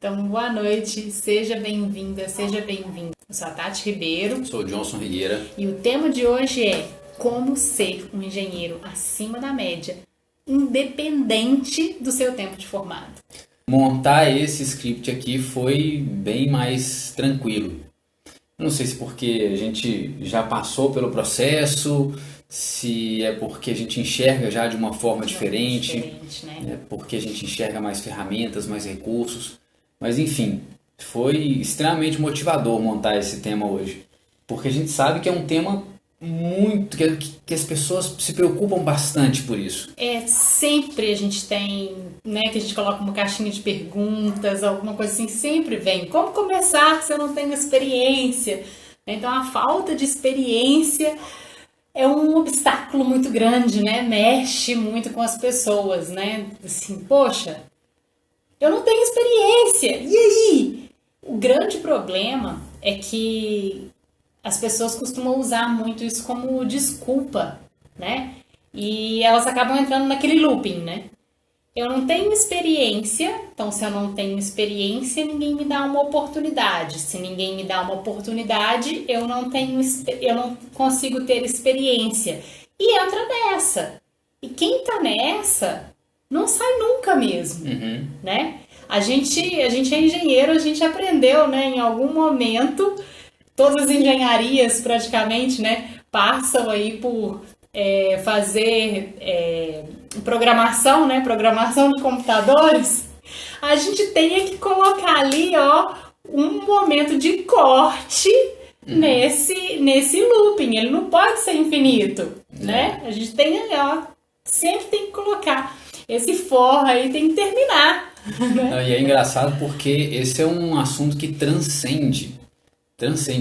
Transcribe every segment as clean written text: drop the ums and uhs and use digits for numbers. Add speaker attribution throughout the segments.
Speaker 1: Então, boa noite, seja bem-vinda, seja bem-vindo. Eu sou a Tati Ribeiro.
Speaker 2: Sou o Johnson Rigueira.
Speaker 1: E o tema de hoje é como ser um engenheiro acima da média, independente do seu tempo de formado.
Speaker 2: Montar esse script aqui foi bem mais tranquilo. Não sei se porque a gente já passou pelo processo, se é porque a gente enxerga já de uma forma diferente,
Speaker 1: né?
Speaker 2: É porque a gente enxerga mais ferramentas, mais recursos. Mas enfim, foi extremamente motivador montar esse tema hoje. Porque a gente sabe que é um tema muito... que as pessoas se preocupam bastante por isso.
Speaker 1: Sempre a gente tem, né, que a gente coloca uma caixinha de perguntas, alguma coisa assim, sempre vem. Como começar se eu não tenho experiência? Então a falta de experiência é um obstáculo muito grande, né? Mexe muito com as pessoas, né? Assim, poxa, eu não tenho experiência, e aí? O grande problema é que as pessoas costumam usar muito isso como desculpa, né? E elas acabam entrando naquele looping, né? Eu não tenho experiência, então se eu não tenho experiência, ninguém me dá uma oportunidade. Se ninguém me dá uma oportunidade, eu não consigo ter experiência. E entra nessa. E quem tá nessa não sai nunca mesmo, né? A gente é engenheiro, a gente aprendeu, né, em algum momento, todas as engenharias praticamente, né, passam aí por fazer programação, né, programação de computadores. A gente tem que colocar ali, ó, um momento de corte nesse looping. Ele não pode ser infinito, né? A gente tem, ó, sempre tem que colocar. Esse for aí tem que terminar. Né?
Speaker 2: E é engraçado porque esse é um assunto que transcende.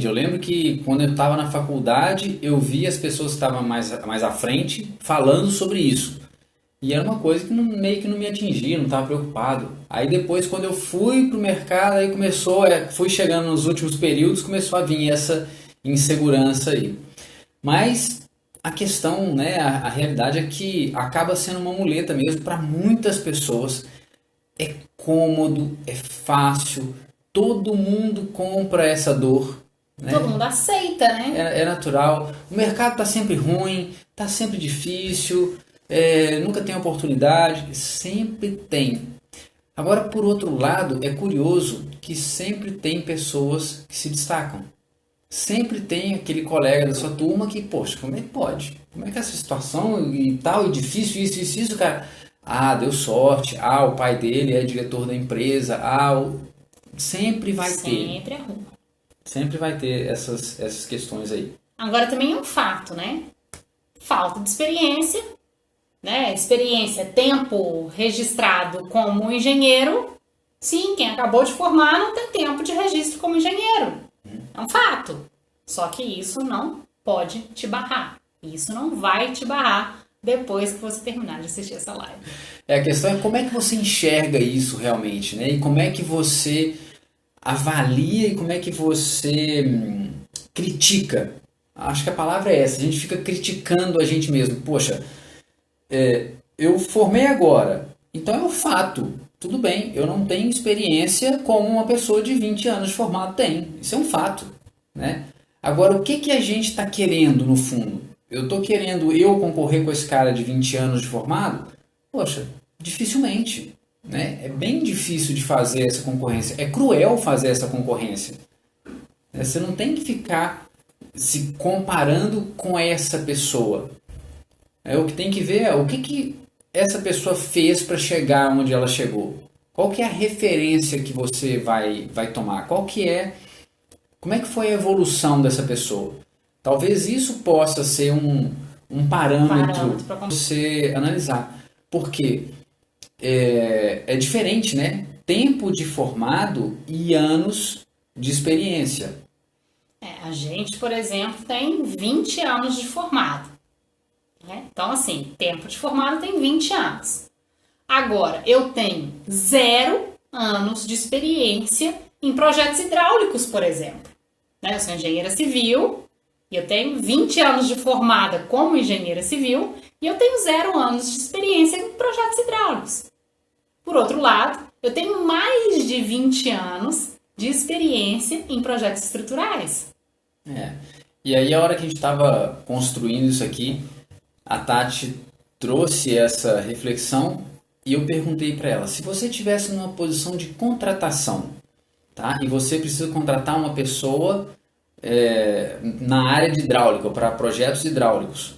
Speaker 2: Eu lembro que quando eu estava na faculdade, eu vi as pessoas que estavam mais à frente falando sobre isso. E era uma coisa que meio que não me atingia, não estava preocupado. Aí depois, quando eu fui para o mercado, aí fui chegando nos últimos períodos, começou a vir essa insegurança aí. Mas a questão, né, a realidade é que acaba sendo uma muleta mesmo para muitas pessoas. É cômodo, é fácil, todo mundo compra essa dor. Né?
Speaker 1: Todo mundo aceita, né?
Speaker 2: É natural. O mercado está sempre ruim, está sempre difícil, nunca tem oportunidade, sempre tem. Agora, por outro lado, é curioso que sempre tem pessoas que se destacam. Sempre tem aquele colega da sua turma que, poxa, como é que pode? Como é que essa situação e tal, e difícil, isso, cara... Ah, deu sorte. Ah, o pai dele é diretor da empresa. Sempre vai ter.
Speaker 1: Sempre arruma.
Speaker 2: Sempre vai ter essas questões aí.
Speaker 1: Agora também é um fato, né? Falta de experiência, né? Experiência, tempo registrado como engenheiro. Sim, quem acabou de formar não tem tempo de registro como engenheiro. É um fato. Só que isso não pode te barrar. Isso não vai te barrar depois que você terminar de assistir essa live.
Speaker 2: A questão é como é que você enxerga isso realmente, né? E como é que você avalia e como é que você critica. Acho que a palavra é essa, a gente fica criticando a gente mesmo. Poxa, eu formei agora, então é um fato. Tudo bem, eu não tenho experiência como uma pessoa de 20 anos de formado tem. Isso é um fato, né? Agora, o que a gente está querendo no fundo? Eu estou querendo concorrer com esse cara de 20 anos de formado? Poxa, dificilmente. Né? É bem difícil de fazer essa concorrência. É cruel fazer essa concorrência. Você não tem que ficar se comparando com essa pessoa. O que tem que ver é o que essa pessoa fez para chegar onde ela chegou. Qual que é a referência que você vai tomar? Como é que foi a evolução dessa pessoa? Talvez isso possa ser um parâmetro para você analisar. Porque é diferente, né? Tempo de formado e anos de experiência.
Speaker 1: A gente, por exemplo, tem 20 anos de formado. Né? Então, assim, tempo de formado tem 20 anos. Agora, eu tenho 0 anos de experiência em projetos hidráulicos, por exemplo. Né? Eu sou engenheira civil e eu tenho 20 anos de formada como engenheira civil e eu tenho 0 anos de experiência em projetos hidráulicos. Por outro lado, Eu tenho mais de 20 anos de experiência em projetos estruturais.
Speaker 2: E aí, a hora que a gente estava construindo isso aqui, a Tati trouxe essa reflexão e eu perguntei para ela, se você estivesse numa posição de contratação, tá? E você precisa contratar uma pessoa na área de hidráulica, para projetos hidráulicos,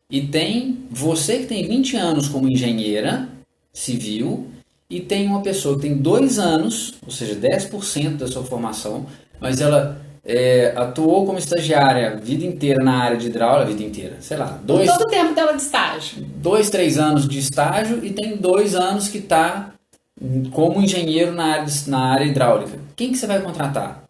Speaker 2: e tem você que tem 20 anos como engenheira civil e tem uma pessoa que tem 2 anos, ou seja, 10% da sua formação, mas ela atuou como estagiária a vida inteira na área de hidráulica, a vida inteira, sei lá,
Speaker 1: Todo o tempo dela de estágio.
Speaker 2: 2, 3 anos de estágio e tem 2 anos que está como engenheiro na área hidráulica. Quem que você vai contratar?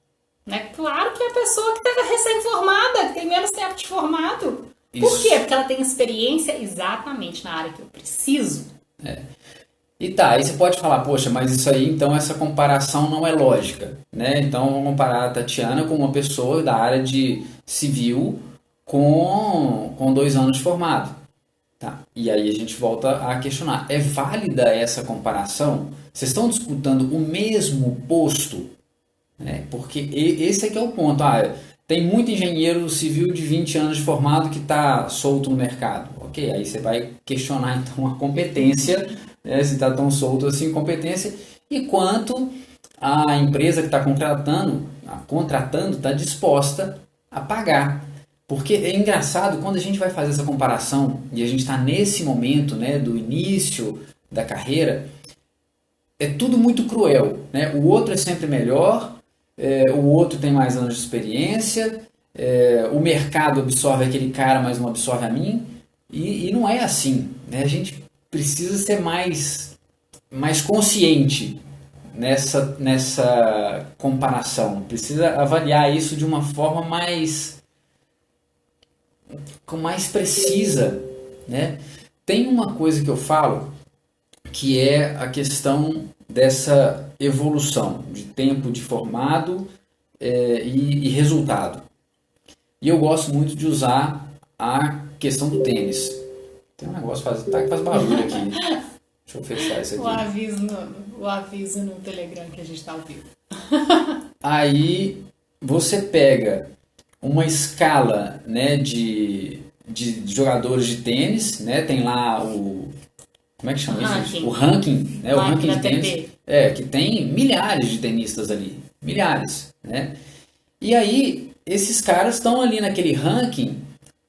Speaker 1: É claro que é a pessoa que está recém-formada, que tem menos tempo de formado. Por
Speaker 2: Isso.
Speaker 1: quê? Porque ela tem experiência exatamente na área que eu preciso.
Speaker 2: E tá, aí você pode falar, poxa, mas isso aí, então essa comparação não é lógica, né? Então vamos comparar a Tatiana com uma pessoa da área de civil com 2 anos de formado. Tá. E aí a gente volta a questionar, é válida essa comparação? Vocês estão disputando o mesmo posto? Porque esse é que é o ponto. Tem muito engenheiro civil de 20 anos de formado que está solto no mercado. Ok, aí você vai questionar então a competência, né, se está tão solto assim competência, e quanto a empresa que está contratando está disposta a pagar. Porque é engraçado, quando a gente vai fazer essa comparação, e a gente está nesse momento, né, do início da carreira, é tudo muito cruel, né? O outro é sempre melhor, o outro tem mais anos de experiência, o mercado absorve aquele cara, mas não absorve a mim, e não é assim, né? A gente precisa ser mais consciente nessa comparação, precisa avaliar isso de uma forma mais precisa, né? Tem uma coisa que eu falo que é a questão dessa evolução de tempo de formado e resultado. E eu gosto muito de usar a questão do tênis. Tem um negócio que faz barulho aqui. Deixa eu fechar isso aqui.
Speaker 1: O aviso no Telegram que a gente está ao vivo.
Speaker 2: Aí você pega uma escala, né, de jogadores de tênis, né? Tem lá como é que chama isso? O ranking, né? O ranking de tênis. Que tem milhares de tenistas ali. Milhares, né? E aí, esses caras estão ali naquele ranking,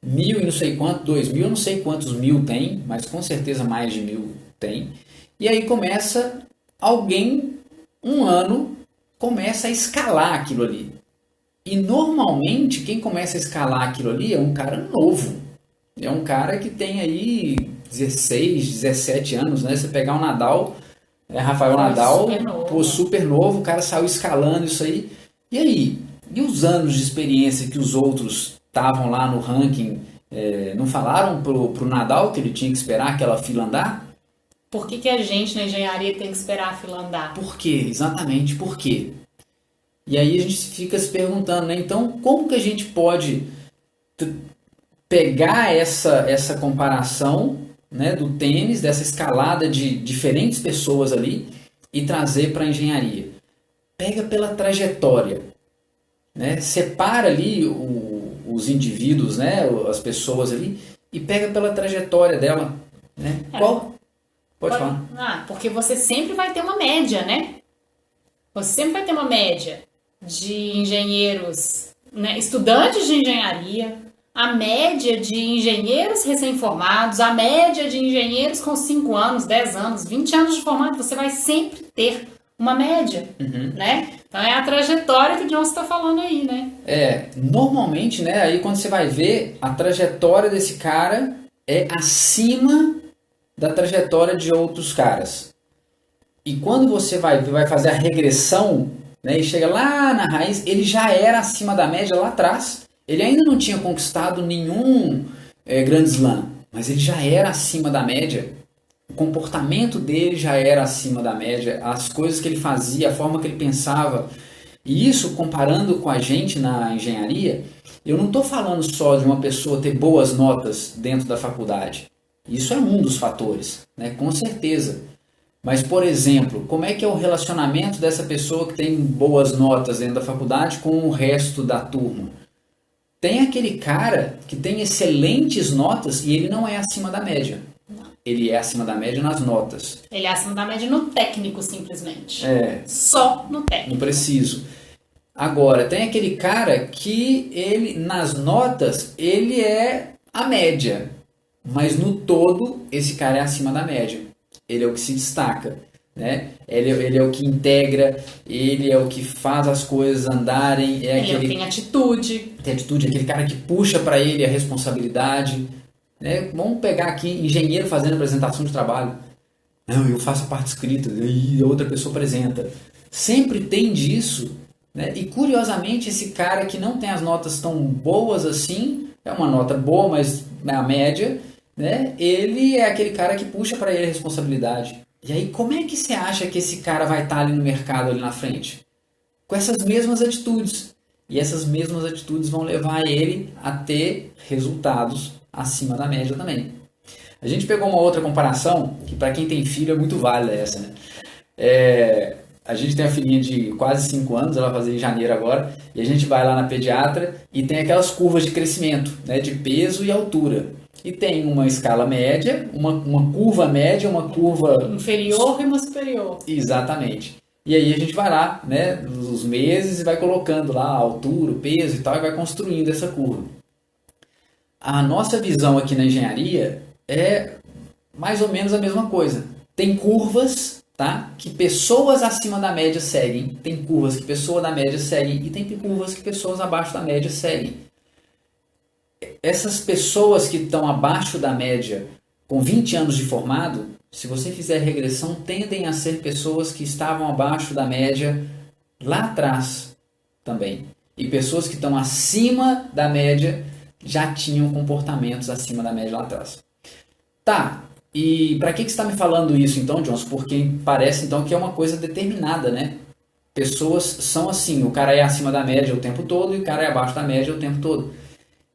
Speaker 2: 1.000 e não sei quanto, 2.000, não sei quantos mil tem, mas com certeza mais de 1.000 tem. E aí começa alguém, um ano, começa a escalar aquilo ali. E normalmente quem começa a escalar aquilo ali é um cara novo. É um cara que tem aí 16, 17 anos, né? Você pegar o Nadal, Rafael Nadal, super novo, o cara saiu escalando isso aí. E aí? E os anos de experiência que os outros estavam lá no ranking, não falaram pro Nadal que ele tinha que esperar aquela fila andar?
Speaker 1: Por que a gente na engenharia tem que esperar a fila andar?
Speaker 2: Por quê? Exatamente, por quê? E aí a gente fica se perguntando, né? Então, como que a gente pode pegar essa comparação, né, do tênis, dessa escalada de diferentes pessoas ali e trazer para a engenharia? Pega pela trajetória, né? Separa ali os indivíduos, né, as pessoas ali, e pega pela trajetória dela, né? Pode falar.
Speaker 1: Porque você sempre vai ter uma média, né? Você sempre vai ter uma média de engenheiros, né, estudantes de engenharia, a média de engenheiros recém-formados, a média de engenheiros com 5 anos, 10 anos, 20 anos de formado, você vai sempre ter uma média, né? Então é a trajetória que o John está falando aí, né?
Speaker 2: Normalmente, né, aí quando você vai ver, a trajetória desse cara é acima da trajetória de outros caras. E quando você vai fazer a regressão, né, e chega lá na raiz, ele já era acima da média lá atrás. Ele ainda não tinha conquistado nenhum Grand Slam, mas ele já era acima da média. O comportamento dele já era acima da média, as coisas que ele fazia, a forma que ele pensava. E isso, comparando com a gente na engenharia, eu não estou falando só de uma pessoa ter boas notas dentro da faculdade. Isso é um dos fatores, né, com certeza. Mas, por exemplo, como é que é o relacionamento dessa pessoa que tem boas notas dentro da faculdade com o resto da turma? Tem aquele cara que tem excelentes notas e ele não é acima da média. Ele é acima da média nas notas.
Speaker 1: Ele é acima da média no técnico, simplesmente.
Speaker 2: Só
Speaker 1: no técnico.
Speaker 2: No preciso. Agora, tem aquele cara que ele, nas notas, ele é a média. Mas no todo, esse cara é acima da média. Ele é o que se destaca, né? Ele é o que integra, ele é o que faz as coisas andarem.
Speaker 1: Ele é o que tem atitude.
Speaker 2: Tem atitude, aquele cara que puxa para ele a responsabilidade. Né? Vamos pegar aqui engenheiro fazendo apresentação de trabalho. Não, eu faço a parte escrita e a outra pessoa apresenta. Sempre tem disso. Né? E curiosamente, esse cara que não tem as notas tão boas assim, é uma nota boa, mas na média, né? Ele é aquele cara que puxa para ele a responsabilidade. E aí, como é que você acha que esse cara vai estar ali no mercado, ali na frente? Com essas mesmas atitudes. E essas mesmas atitudes vão levar ele a ter resultados acima da média também. A gente pegou uma outra comparação, que para quem tem filho é muito válida essa, né? A gente tem uma filhinha de quase 5 anos, ela vai fazer em janeiro agora, e a gente vai lá na pediatra e tem aquelas curvas de crescimento, né, de peso e altura. E tem uma escala média, uma curva média, uma curva...
Speaker 1: inferior e uma superior.
Speaker 2: Exatamente. E aí a gente vai lá, né, nos meses, e vai colocando lá a altura, o peso e tal, e vai construindo essa curva. A nossa visão aqui na engenharia é mais ou menos a mesma coisa. Tem curvas, tá, que pessoas acima da média seguem, tem curvas que pessoas da média seguem e tem curvas que pessoas abaixo da média seguem. Essas pessoas que estão abaixo da média com 20 anos de formado, se você fizer regressão, tendem a ser pessoas que estavam abaixo da média lá atrás também. E pessoas que estão acima da média já tinham comportamentos acima da média lá atrás. Tá, e para que você está me falando isso então, Johnson? Porque parece então que é uma coisa determinada, né? Pessoas são assim, o cara é acima da média o tempo todo e o cara é abaixo da média o tempo todo.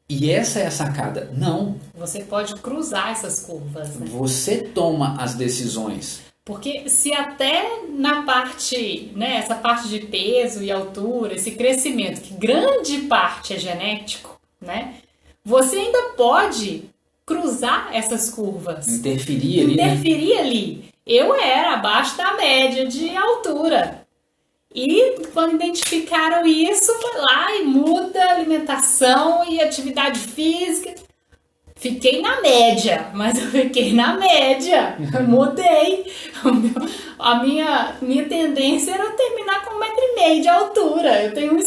Speaker 2: E essa é a sacada. Não.
Speaker 1: Você pode cruzar essas curvas, né?
Speaker 2: Você toma as decisões.
Speaker 1: Porque se até na parte, né, essa parte de peso e altura, esse crescimento, que grande parte é genético, né? Você ainda pode cruzar essas curvas.
Speaker 2: Interferir ali,
Speaker 1: Interferir ali. Eu era abaixo da média de altura. E quando identificaram isso, foi lá e muda a alimentação e atividade física. Fiquei na média, mas eu fiquei na média. Eu mudei. A minha tendência era terminar com 1,5 m de altura. Eu tenho 1,65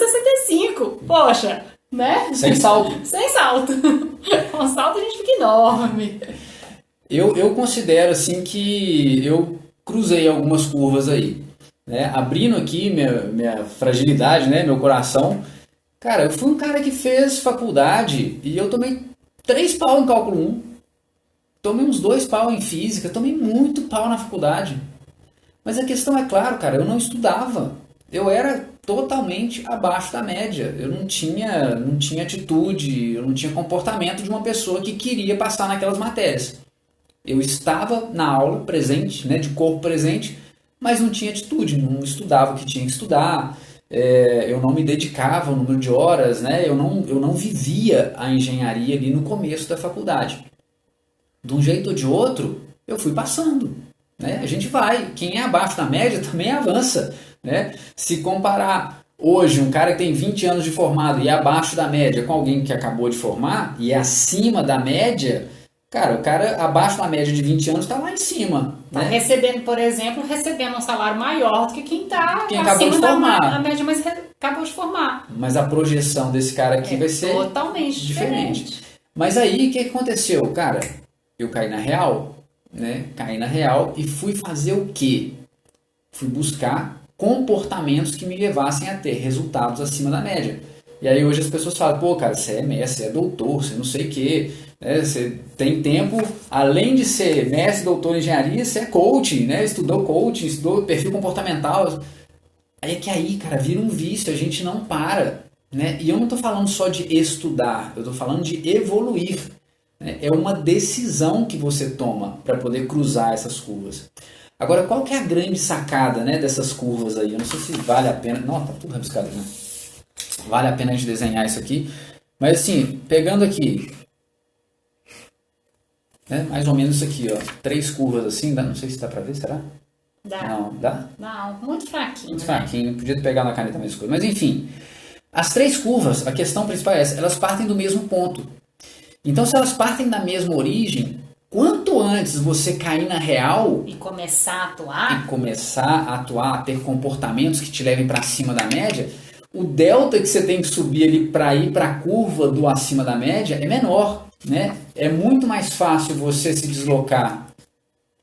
Speaker 1: m. Poxa, né?
Speaker 2: Sem salto.
Speaker 1: Sem salto. Com salto a gente fica enorme.
Speaker 2: Eu considero assim que eu cruzei algumas curvas aí. Né? Abrindo aqui minha fragilidade, né? Meu coração. Cara, eu fui um cara que fez faculdade e eu tomei 3 pau em cálculo 1. Tomei uns 2 pau em física. Tomei muito pau na faculdade. Mas a questão é claro, cara, eu não estudava. Eu era totalmente abaixo da média. Eu não tinha atitude, eu não tinha comportamento de uma pessoa que queria passar naquelas matérias. Eu estava na aula presente, né? De corpo presente, mas não tinha atitude, não estudava o que tinha que estudar, eu não me dedicava ao número de horas, né? Eu não vivia a engenharia ali no começo da faculdade. De um jeito ou de outro, eu fui passando. Né? A gente vai, quem é abaixo da média também avança. Né? Se comparar hoje um cara que tem 20 anos de formado e é abaixo da média com alguém que acabou de formar e é acima da média... Cara, o cara abaixo da média de 20 anos está lá em cima.
Speaker 1: Tá,
Speaker 2: né?
Speaker 1: recebendo um salário maior do que quem
Speaker 2: acabou de formar.
Speaker 1: Da média, mas acabou de formar.
Speaker 2: Mas a projeção desse cara aqui vai ser
Speaker 1: totalmente diferente.
Speaker 2: Mas aí, o que aconteceu? Cara, eu caí na real, né? Caí na real e fui fazer o quê? Fui buscar comportamentos que me levassem a ter resultados acima da média. E aí hoje as pessoas falam, pô, cara, você é mestre, você é doutor, você não sei o quê. Você tem tempo, além de ser mestre, doutor em engenharia, você é coach, né? Estudou coaching, estudou perfil comportamental. Aí que aí, cara, vira um vício, a gente não para. Né? E eu não estou falando só de estudar, eu estou falando de evoluir. Né? É uma decisão que você toma para poder cruzar essas curvas. Agora, qual que é a grande sacada, né, dessas curvas aí? Eu não sei se vale a pena... Nossa, tá tudo rabiscado, né? Vale a pena a gente desenhar isso aqui. Mas assim, pegando aqui, né, mais ou menos isso aqui, ó, 3 curvas assim, não sei se dá pra ver, será?
Speaker 1: Dá.
Speaker 2: Não, dá?
Speaker 1: Não, muito fraquinho.
Speaker 2: Muito fraquinho, podia pegar na caneta mais escura. Mas enfim, as 3 curvas, a questão principal é essa, elas partem do mesmo ponto. Então, se elas partem da mesma origem, quanto antes você cair na real
Speaker 1: e começar a
Speaker 2: atuar, a ter comportamentos que te levem para cima da média, o delta que você tem que subir ali para ir para a curva do acima da média é menor, né? É muito mais fácil você se deslocar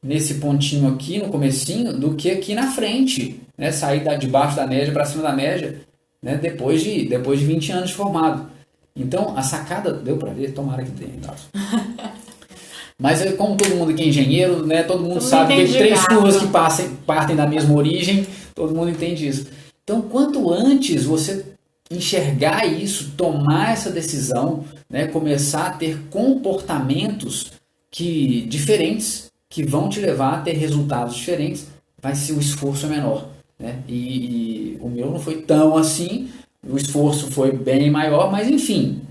Speaker 2: nesse pontinho aqui no comecinho do que aqui na frente, né? Sair de baixo da média para cima da média, né? Depois de 20 anos de formado. Então, a sacada, deu para ver? Tomara que tenha. Mas como todo mundo que é engenheiro, né? Todo mundo sabe que 3 curvas que partem da mesma origem, todo mundo entende isso. Então, quanto antes você enxergar isso, tomar essa decisão, né? Começar a ter comportamentos diferentes, que vão te levar a ter resultados diferentes, vai ser o esforço menor, né? E o meu não foi tão assim, o esforço foi bem maior, mas enfim,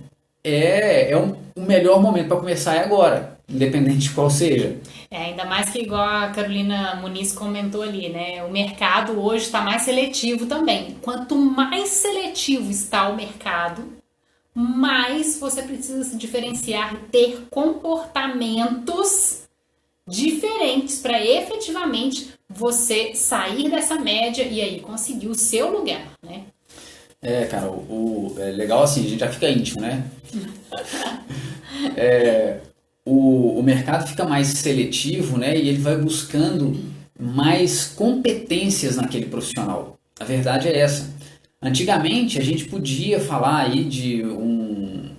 Speaker 2: o melhor momento para começar é agora, independente de qual seja.
Speaker 1: Ainda mais que igual a Carolina Muniz comentou ali, né? O mercado hoje está mais seletivo também. Quanto mais seletivo está o mercado, mais você precisa se diferenciar e ter comportamentos diferentes para efetivamente você sair dessa média e aí conseguir o seu lugar, né?
Speaker 2: Cara, é legal assim, a gente já fica íntimo, né? O mercado fica mais seletivo, né? E ele vai buscando mais competências naquele profissional. A verdade é essa. Antigamente, a gente podia falar aí de um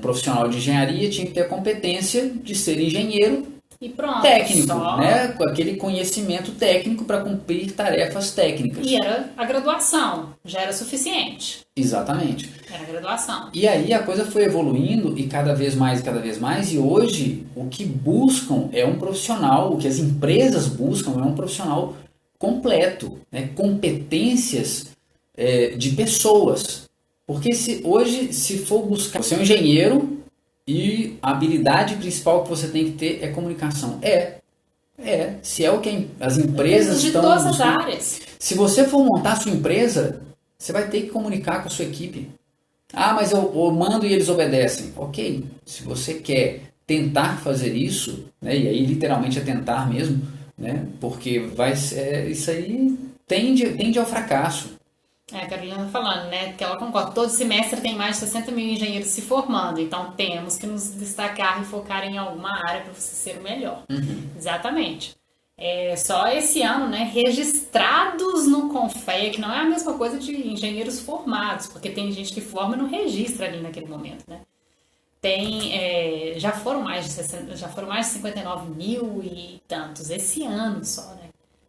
Speaker 2: profissional de engenharia tinha que ter a competência de ser engenheiro
Speaker 1: e pronto,
Speaker 2: técnico, né? Com aquele conhecimento técnico para cumprir tarefas técnicas.
Speaker 1: E era a graduação, já era suficiente.
Speaker 2: Exatamente.
Speaker 1: Era a graduação.
Speaker 2: E aí a coisa foi evoluindo e cada vez mais, e hoje o que buscam é um profissional, o que as empresas buscam é um profissional completo, né? Competências de pessoas. Porque hoje, se for buscar, você é um engenheiro e a habilidade principal que você tem que ter é comunicação. Se é o que as empresas estão
Speaker 1: de todas
Speaker 2: buscando.
Speaker 1: as áreas.
Speaker 2: Se você for montar a sua empresa, você vai ter que comunicar com a sua equipe. Ah, mas eu mando e eles obedecem. Ok, se você quer tentar fazer isso, né, e aí literalmente é tentar mesmo, né, porque isso aí tende ao fracasso.
Speaker 1: A Carolina tá falando, né, que ela concorda. Todo semestre tem mais de 60 mil engenheiros se formando, então temos que nos destacar e focar em alguma área para você ser o melhor.
Speaker 2: Uhum.
Speaker 1: Exatamente. Só esse ano, né, registrados no Confea, que não é a mesma coisa de engenheiros formados, porque tem gente que forma e não registra ali naquele momento, né? Já foram mais de 59 mil e tantos esse ano só, né?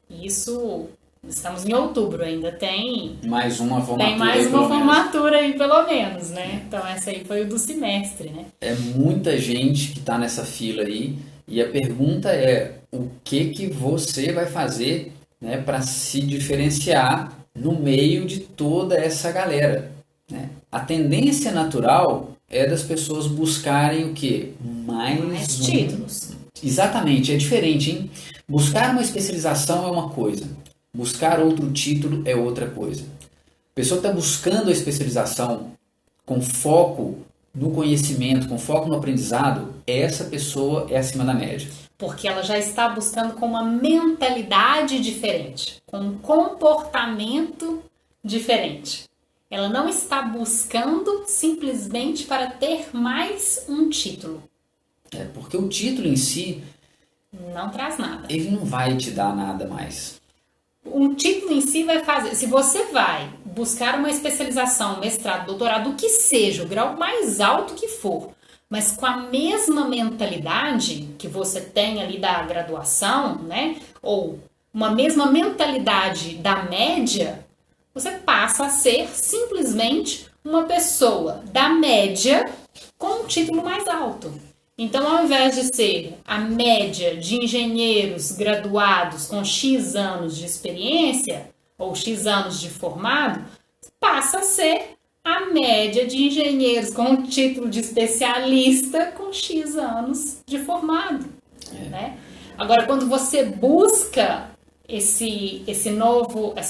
Speaker 1: E isso, estamos em outubro, ainda tem
Speaker 2: mais uma formatura.
Speaker 1: Tem mais uma formatura aí, pelo menos, né? Então essa aí foi o do semestre, né?
Speaker 2: É muita gente que está nessa fila aí, e a pergunta é: o que você vai fazer, né, para se diferenciar no meio de toda essa galera, né? A tendência natural é das pessoas buscarem o quê? Mais
Speaker 1: títulos.
Speaker 2: Exatamente, é diferente, hein? Buscar uma especialização é uma coisa, buscar outro título é outra coisa. A pessoa está buscando a especialização com foco no conhecimento, com foco no aprendizado, essa pessoa é acima da média.
Speaker 1: Porque ela já está buscando com uma mentalidade diferente, com um comportamento diferente. Ela não está buscando simplesmente para ter mais um título.
Speaker 2: Porque o título em si
Speaker 1: não traz nada.
Speaker 2: Ele não vai te dar nada mais.
Speaker 1: Um título em si vai fazer... Se você vai buscar uma especialização, mestrado, doutorado, o que seja, o grau mais alto que for, mas com a mesma mentalidade que você tem ali da graduação, né? Ou uma mesma mentalidade da média, você passa a ser simplesmente uma pessoa da média com um título mais alto. Então, ao invés de ser a média de engenheiros graduados com X anos de experiência, ou X anos de formado, passa a ser a média de engenheiros com o título de especialista com X anos de formado. Né? Agora, quando você busca essa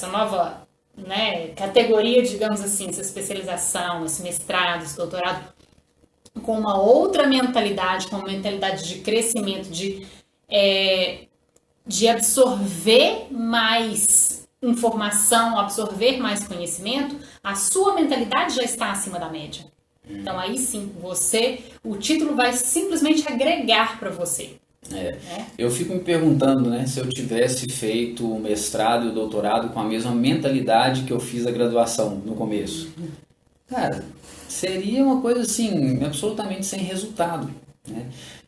Speaker 1: nova, né, categoria, digamos assim, essa especialização, esse mestrado, esse doutorado, com uma outra mentalidade, com uma mentalidade de crescimento, de absorver mais informação, absorver mais conhecimento, a sua mentalidade já está acima da média. Então aí sim, o título vai simplesmente agregar para você.
Speaker 2: Eu fico me perguntando, né, se eu tivesse feito o mestrado e o doutorado com a mesma mentalidade que eu fiz a graduação no começo. Cara, seria uma coisa assim, absolutamente sem resultado, né?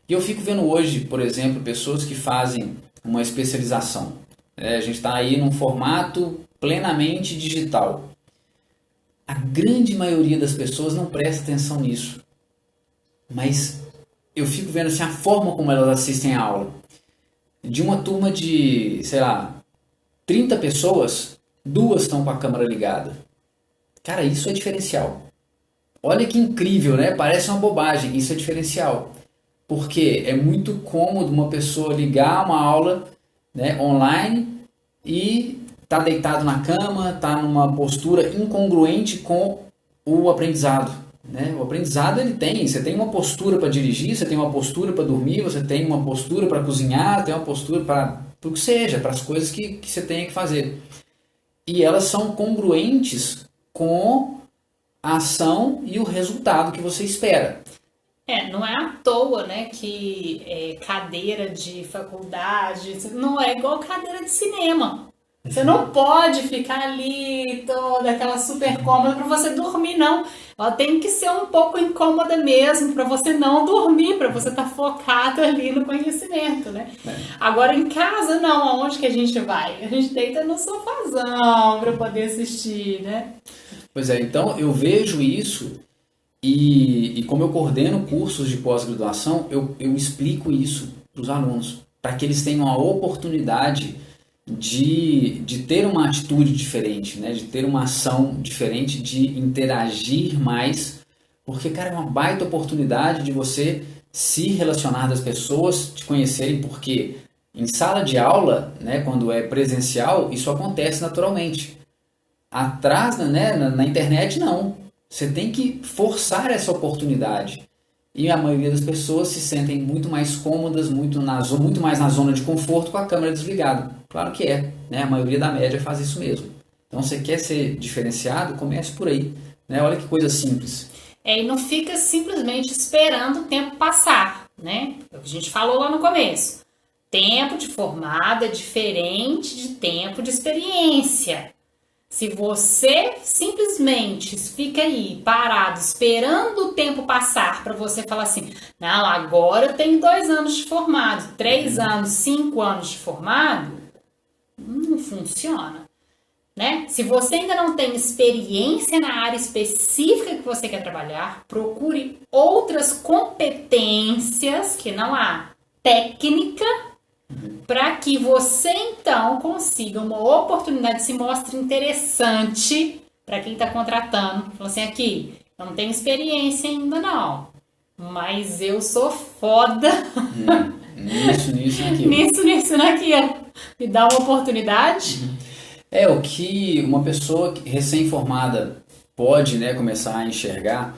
Speaker 2: E eu fico vendo hoje, por exemplo, pessoas que fazem uma especialização. A gente está aí num formato plenamente digital. A grande maioria das pessoas não presta atenção nisso. Mas eu fico vendo assim, a forma como elas assistem a aula. De uma turma de, 30 pessoas, 2 estão com a câmera ligada. Cara, isso é diferencial. Olha que incrível, né? Parece uma bobagem, isso é diferencial. Porque é muito cômodo uma pessoa ligar uma aula, né, online e tá deitado na cama, tá numa postura incongruente com o aprendizado, né? O aprendizado você tem uma postura para dirigir, você tem uma postura para dormir, você tem uma postura para cozinhar, tem uma postura para o que seja, para as coisas que você tem que fazer. E elas são congruentes com a ação e o resultado que você espera.
Speaker 1: Não é à toa, né, que cadeira de faculdade não é igual cadeira de cinema. Você não pode ficar ali toda aquela super cômoda para você dormir, não. Ela tem que ser um pouco incômoda mesmo para você não dormir, para você estar focado ali no conhecimento, né? Agora em casa, não. Aonde que a gente vai? A gente deita no sofazão para poder assistir, né?
Speaker 2: Pois é, então eu vejo isso e como eu coordeno cursos de pós-graduação, eu explico isso para os alunos, para que eles tenham a oportunidade de ter uma atitude diferente, né? De ter uma ação diferente, de interagir mais, porque, cara, é uma baita oportunidade de você se relacionar das pessoas, te conhecerem, porque em sala de aula, né, quando é presencial, isso acontece naturalmente. Atrás, né, na internet, não. Você tem que forçar essa oportunidade. E a maioria das pessoas se sentem muito mais cômodas, muito mais na zona de conforto com a câmera desligada. Claro que né? A maioria da média faz isso mesmo. Então, você quer ser diferenciado? Comece por aí, né? Olha que coisa simples.
Speaker 1: E não fica simplesmente esperando o tempo passar, né? É o que a gente falou lá no começo. Tempo de formada é diferente de tempo de experiência. Se você simplesmente fica aí parado esperando o tempo passar para você falar assim, não, agora eu tenho 2 anos de formado, 3 anos, 5 anos de formado, não funciona, né? Se você ainda não tem experiência na área específica que você quer trabalhar, procure outras competências que não há técnica, para que você então consiga uma oportunidade que se mostre interessante para quem está contratando. Fala assim, aqui, eu não tenho experiência ainda não, mas eu sou foda
Speaker 2: nisso, naquilo.
Speaker 1: nisso, naquilo. Me dá uma oportunidade.
Speaker 2: O que uma pessoa recém-formada pode, né, começar a enxergar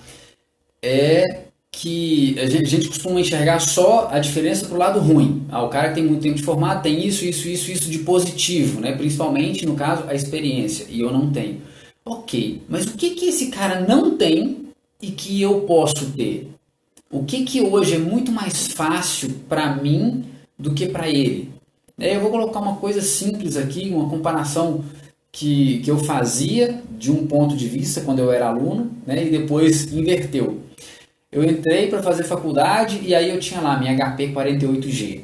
Speaker 2: é que a gente costuma enxergar só a diferença pro lado ruim. O cara que tem muito tempo de formado tem isso de positivo, né? Principalmente, no caso, a experiência, e eu não tenho. Ok, mas o que esse cara não tem e que eu posso ter? O que hoje é muito mais fácil para mim do que para ele? Eu vou colocar uma coisa simples aqui, uma comparação que eu fazia de um ponto de vista quando eu era aluno, né? E depois inverteu. Eu entrei para fazer faculdade e aí eu tinha lá minha HP 48G.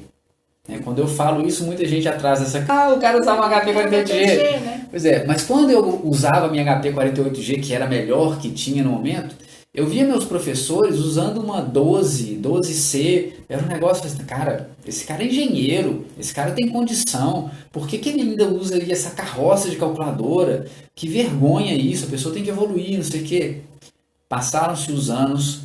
Speaker 2: Quando eu falo isso, muita gente atrás dessa... o cara usava uma HP 48G.
Speaker 1: Né?
Speaker 2: Pois é, mas quando eu usava minha HP 48G, que era a melhor que tinha no momento, Eu via meus professores usando uma 12C, era um negócio assim, cara, esse cara é engenheiro, esse cara tem condição, por que que ele ainda usa ali essa carroça de calculadora? Que vergonha isso, a pessoa tem que evoluir, não sei o quê. Passaram-se os anos,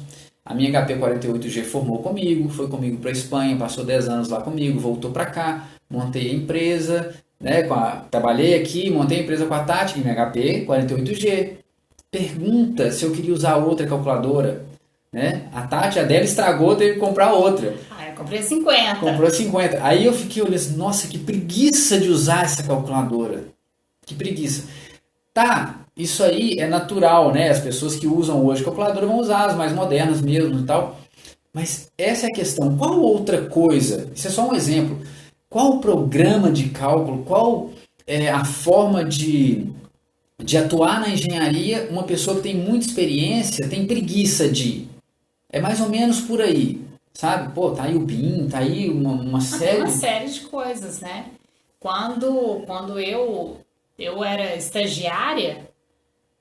Speaker 2: a minha HP 48G formou comigo, foi comigo para a Espanha, passou 10 anos lá comigo, voltou para cá, montei a empresa, né, trabalhei aqui, montei a empresa com a Tati, minha HP 48G. Pergunta se eu queria usar outra calculadora, né? A Tati, a dela estragou, teve que comprar outra.
Speaker 1: Ah, eu comprei 50.
Speaker 2: Comprou 50. Aí eu fiquei olhando assim, nossa, que preguiça de usar essa calculadora. Que preguiça. Tá, isso aí é natural, né? As pessoas que usam hoje calculadora vão usar as mais modernas mesmo e tal. Mas essa é a questão. Qual outra coisa? Isso é só um exemplo. Qual o programa de cálculo? Qual é a forma de atuar na engenharia, uma pessoa que tem muita experiência tem preguiça de? É mais ou menos por aí, sabe? Pô, tá aí o BIM, tá aí uma série...
Speaker 1: Uma série de coisas, né? Quando eu era estagiária,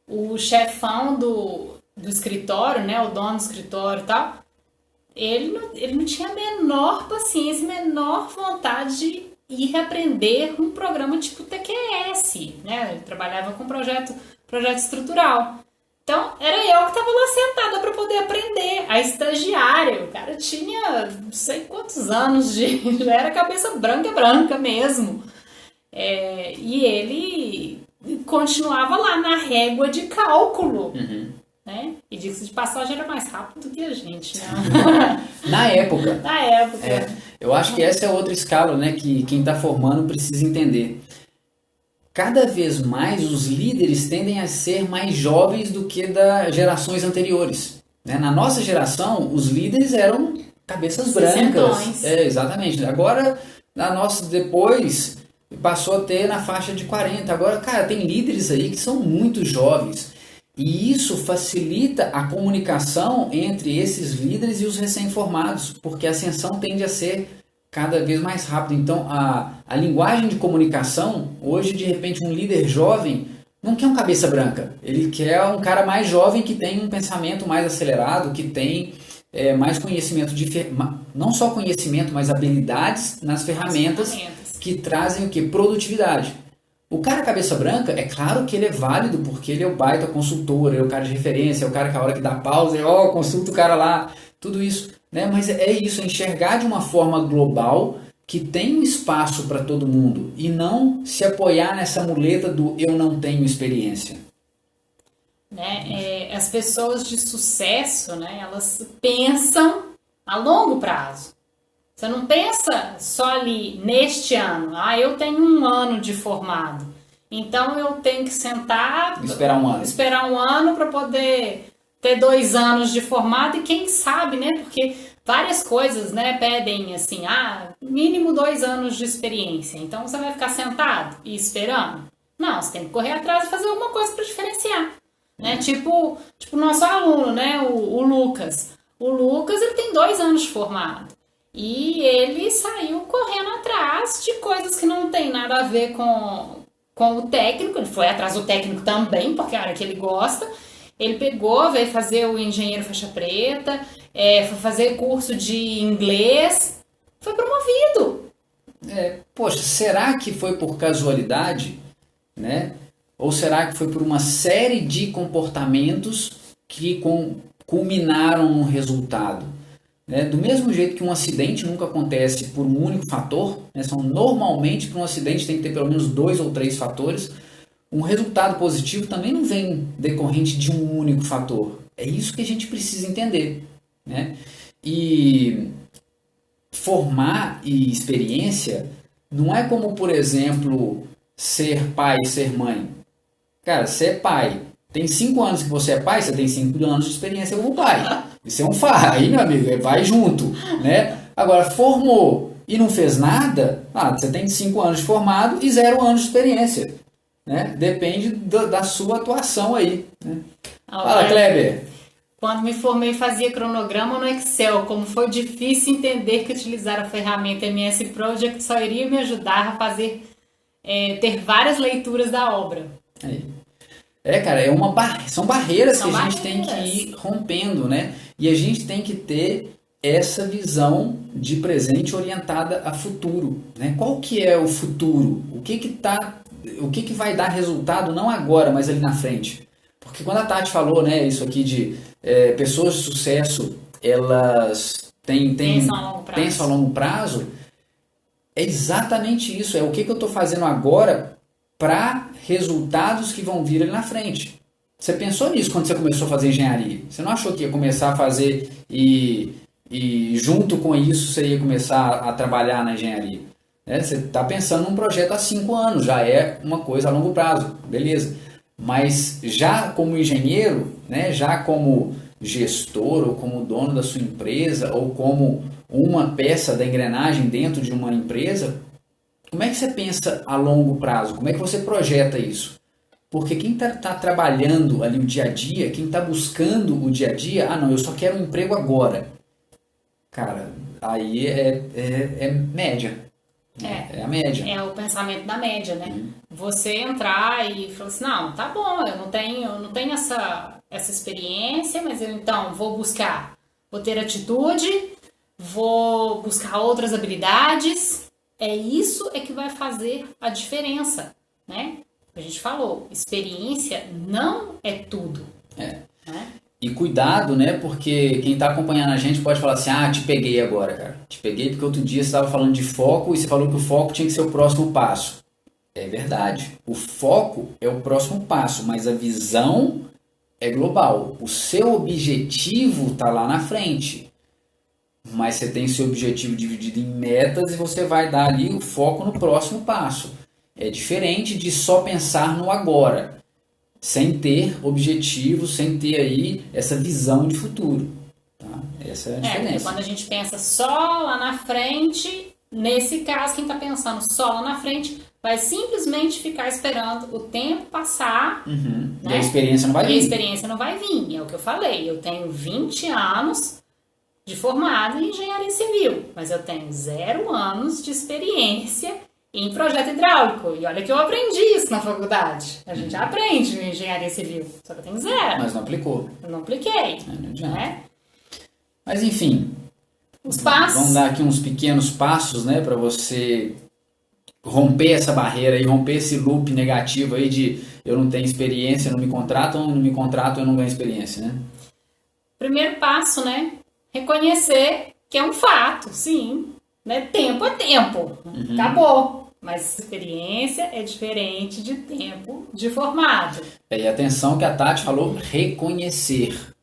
Speaker 1: o chefão do escritório, né? O dono do escritório e tal, ele não tinha a menor paciência, a menor vontade de ir aprender um programa tipo TQS, né? Ele trabalhava com projeto estrutural. Então, era eu que estava lá sentada para poder aprender. A estagiária, o cara tinha não sei quantos anos já era cabeça branca mesmo. E ele continuava lá na régua de cálculo. Né? E diga-se de passagem, era mais rápido que a gente, né?
Speaker 2: Na época.
Speaker 1: Na época.
Speaker 2: Eu acho que essa é outra escala, né, que quem está formando precisa entender. Cada vez mais os líderes tendem a ser mais jovens do que das gerações anteriores. Né? Na nossa geração, os líderes eram cabeças brancas. Exatamente. Agora, depois, passou a ter na faixa de 40. Agora, cara, tem líderes aí que são muito jovens. E isso facilita a comunicação entre esses líderes e os recém-formados, porque a ascensão tende a ser cada vez mais rápida. Então, a linguagem de comunicação, hoje, de repente, um líder jovem não quer um cabeça branca. Ele quer um cara mais jovem que tem um pensamento mais acelerado, que tem mais conhecimento, não só conhecimento, mas habilidades nas ferramentas que trazem o quê? Produtividade. O cara cabeça branca, é claro que ele é válido, porque ele é o baita consultor, é o cara de referência, é o cara que a hora que dá pausa, consulta o cara lá, tudo isso. Né? Mas é isso, é enxergar de uma forma global que tem um espaço para todo mundo e não se apoiar nessa muleta do eu não tenho experiência.
Speaker 1: Né? As pessoas de sucesso, né, elas pensam a longo prazo. Você não pensa só ali neste ano. Eu tenho 1 ano de formado. Então eu tenho que sentar... Esperar um ano para poder ter 2 anos de formado. E quem sabe, né? Porque várias coisas, né, pedem assim, mínimo 2 anos de experiência. Então você vai ficar sentado e esperando? Não, você tem que correr atrás e fazer alguma coisa para diferenciar. Né? Tipo o nosso aluno, né? O Lucas. O Lucas, ele tem 2 anos de formado. E ele saiu correndo atrás de coisas que não tem nada a ver com o técnico. Ele foi atrás do técnico também, porque é a área que ele gosta. Ele veio fazer o engenheiro faixa preta, foi fazer curso de inglês, foi promovido.
Speaker 2: Poxa, será que foi por casualidade? Né? Ou será que foi por uma série de comportamentos que culminaram no resultado? Do mesmo jeito que um acidente nunca acontece por um único fator, né? Normalmente para um acidente tem que ter pelo menos 2 ou 3 fatores, um resultado positivo também não vem decorrente de um único fator. É isso que a gente precisa entender. Né? E formar e experiência não é como, por exemplo, ser pai e ser mãe. Cara, você é pai, tem 5 anos que você é pai, você tem 5 anos de experiência como pai. Isso é um fato. Aí, meu amigo, vai junto. Né? Agora, formou e não fez nada, você tem 5 anos de formado e 0 anos de experiência. Né? Depende da sua atuação aí. Né? Fala, Kleber.
Speaker 1: Quando me formei, fazia cronograma no Excel. Como foi difícil entender que utilizar a ferramenta MS Project só iria me ajudar a fazer, ter várias leituras da obra.
Speaker 2: Aí. Cara, são barreiras
Speaker 1: São
Speaker 2: que a gente tem que
Speaker 1: barreiras.
Speaker 2: ir rompendo, né? E a gente tem que ter essa visão de presente orientada a futuro, né? Qual que é o futuro? O que que vai dar resultado não agora, mas ali na frente? Porque quando a Tati falou, né, isso aqui de pessoas de sucesso, elas
Speaker 1: Pensam a longo prazo.
Speaker 2: pensam a longo prazo, é exatamente isso. É o que que eu estou fazendo agora para resultados que vão vir ali na frente. Você pensou nisso quando você começou a fazer engenharia? Você não achou que ia começar a fazer e junto com isso você ia começar a trabalhar na engenharia? Né? Você está pensando num projeto há 5 anos, já é uma coisa a longo prazo, beleza. Mas já como engenheiro, né, já como gestor ou como dono da sua empresa ou como uma peça da engrenagem dentro de uma empresa, como é que você pensa a longo prazo? Como é que você projeta isso? Porque quem está trabalhando ali o dia a dia, quem está buscando o dia a dia, não, eu só quero um emprego agora. Cara, aí é média. É a média.
Speaker 1: É o pensamento da média, né? Você entrar e falar assim, não, tá bom, eu não tenho essa experiência, mas eu então vou ter atitude, vou buscar outras habilidades. Isso que vai fazer a diferença, né? A gente falou, experiência não é tudo. Né?
Speaker 2: E cuidado, né? Porque quem está acompanhando a gente pode falar assim, te peguei agora, cara. Te peguei porque outro dia você estava falando de foco e você falou que o foco tinha que ser o próximo passo. É verdade. O foco é o próximo passo, mas a visão é global. O seu objetivo está lá na frente. Mas você tem seu objetivo dividido em metas e você vai dar ali o foco no próximo passo. É diferente de só pensar no agora, sem ter objetivo, sem ter aí essa visão de futuro. Tá? Essa é a
Speaker 1: Porque
Speaker 2: diferença.
Speaker 1: quando a gente pensa só lá na frente, nesse caso, quem está pensando só lá na frente vai simplesmente ficar esperando o tempo passar.
Speaker 2: Né?
Speaker 1: Né?
Speaker 2: E a experiência não vai vir.
Speaker 1: E a experiência não vai vir. É o que eu falei. Eu tenho 20 anos de formado em engenharia civil, mas eu tenho 0 anos de experiência em projeto hidráulico. E olha que eu aprendi isso na faculdade. A gente aprende em engenharia civil, só que eu tenho 0.
Speaker 2: Mas não aplicou.
Speaker 1: Eu não apliquei.
Speaker 2: Não adianta.
Speaker 1: Né?
Speaker 2: Mas enfim,
Speaker 1: Os passos.
Speaker 2: vamos dar aqui uns pequenos passos, né, para você romper essa barreira e romper esse loop negativo aí de eu não tenho experiência, não me contratam, eu não ganho experiência, né?
Speaker 1: Primeiro passo, né? Reconhecer que é um fato, sim. Né? Tempo é tempo. Acabou. Mas experiência é diferente de tempo de formado.
Speaker 2: E atenção que a Tati falou reconhecer,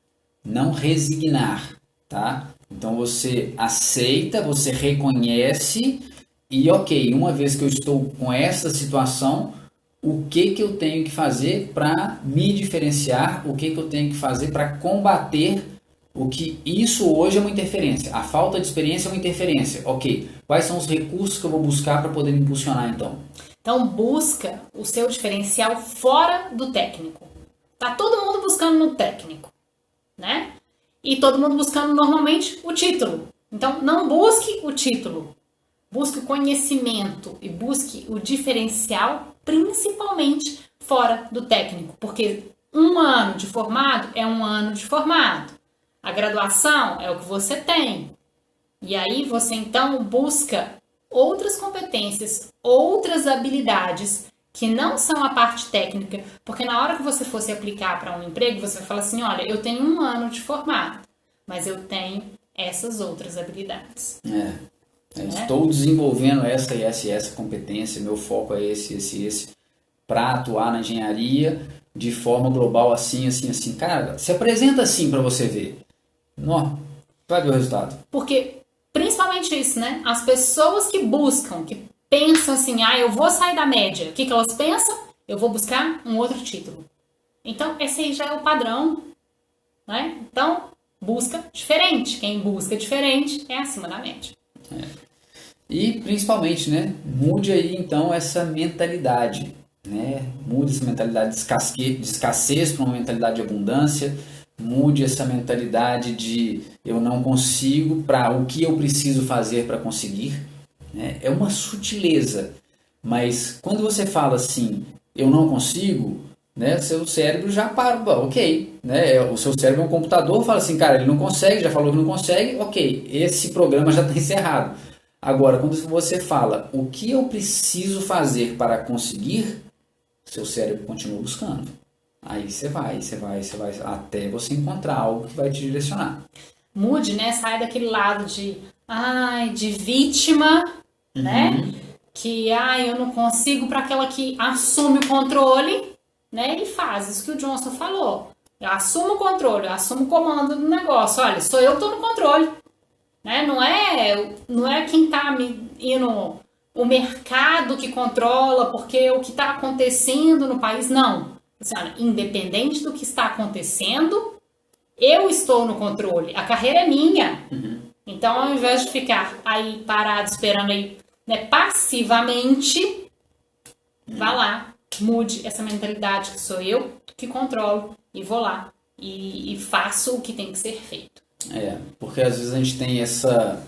Speaker 2: não resignar, tá? Então você aceita, você reconhece e ok, uma vez que eu estou com essa situação, o que eu tenho que fazer para me diferenciar, o que eu tenho que fazer para combater o que isso hoje é uma interferência. A falta de experiência é uma interferência. Ok, quais são os recursos que eu vou buscar para poder me impulsionar então?
Speaker 1: Então busca o seu diferencial fora do técnico. Tá todo mundo buscando no técnico, né? E todo mundo buscando normalmente o título. Então não busque o título. Busque o conhecimento e busque o diferencial principalmente fora do técnico. Porque 1 ano de formado é 1 ano de formado. A graduação é o que você tem. E aí você então busca outras competências, outras habilidades que não são a parte técnica, porque na hora que você for se aplicar para um emprego, você vai falar assim, olha, eu tenho 1 ano de formado, mas eu tenho essas outras habilidades.
Speaker 2: Estou desenvolvendo essa e essa competência, meu foco é esse, para atuar na engenharia de forma global, assim. Cara, se apresenta assim para você ver. Não, vai ver o resultado.
Speaker 1: Porque, principalmente isso, né? As pessoas que buscam, que pensam assim, eu vou sair da média. O que elas pensam? Eu vou buscar um outro título. Então, esse aí já é o padrão, né? Então, busca diferente. Quem busca diferente é acima da média.
Speaker 2: E, principalmente, né? Mude aí, então, essa mentalidade, né? Mude essa mentalidade de escassez para uma mentalidade de abundância. Mude essa mentalidade de eu não consigo para o que eu preciso fazer para conseguir. Né? É uma sutileza, mas quando você fala assim, eu não consigo, né, seu cérebro já para, ok, né, o seu cérebro é um computador, fala assim, cara, ele não consegue, já falou que não consegue, ok, esse programa já está encerrado. Agora, quando você fala o que eu preciso fazer para conseguir, seu cérebro continua buscando. Aí você vai, até você encontrar algo que vai te direcionar.
Speaker 1: Mude, né? Sai daquele lado de vítima, né? Que, eu não consigo, para aquela que assume o controle, né? E faz isso que o Johnson falou. Eu assumo o controle, eu assumo o comando do negócio. Olha, sou eu que tô no controle, né? Não é quem tá me indo, o mercado que controla, porque o que está acontecendo no país, não. Assim, olha, independente do que está acontecendo, eu estou no controle, a carreira é minha. Então, ao invés de ficar aí parado, esperando aí, né, passivamente, vá lá, mude essa mentalidade que sou eu que controlo e vou lá e faço o que tem que ser feito.
Speaker 2: Porque às vezes a gente tem essa...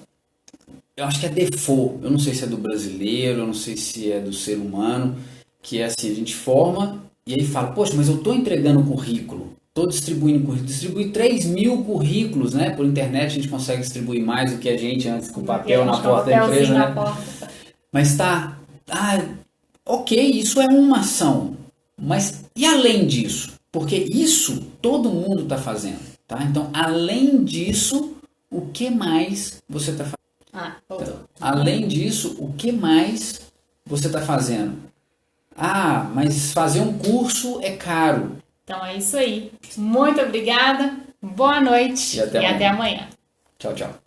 Speaker 2: Eu acho que é default, eu não sei se é do brasileiro, eu não sei se é do ser humano, que é assim, a gente forma e aí fala, poxa, mas eu estou entregando currículo, estou distribuindo currículo, distribuí 3.000 currículos, né? Por internet a gente consegue distribuir mais do que a gente antes com o papel na porta da empresa, né? Mas ok, isso é uma ação, mas e além disso? Porque isso todo mundo está fazendo, tá? Então, além disso, o que mais você está fazendo?
Speaker 1: Voltou.
Speaker 2: Além disso, o que mais você está fazendo? Mas fazer um curso é caro.
Speaker 1: Então é isso aí. Muito obrigada, boa noite
Speaker 2: e até
Speaker 1: amanhã.
Speaker 2: Tchau, tchau.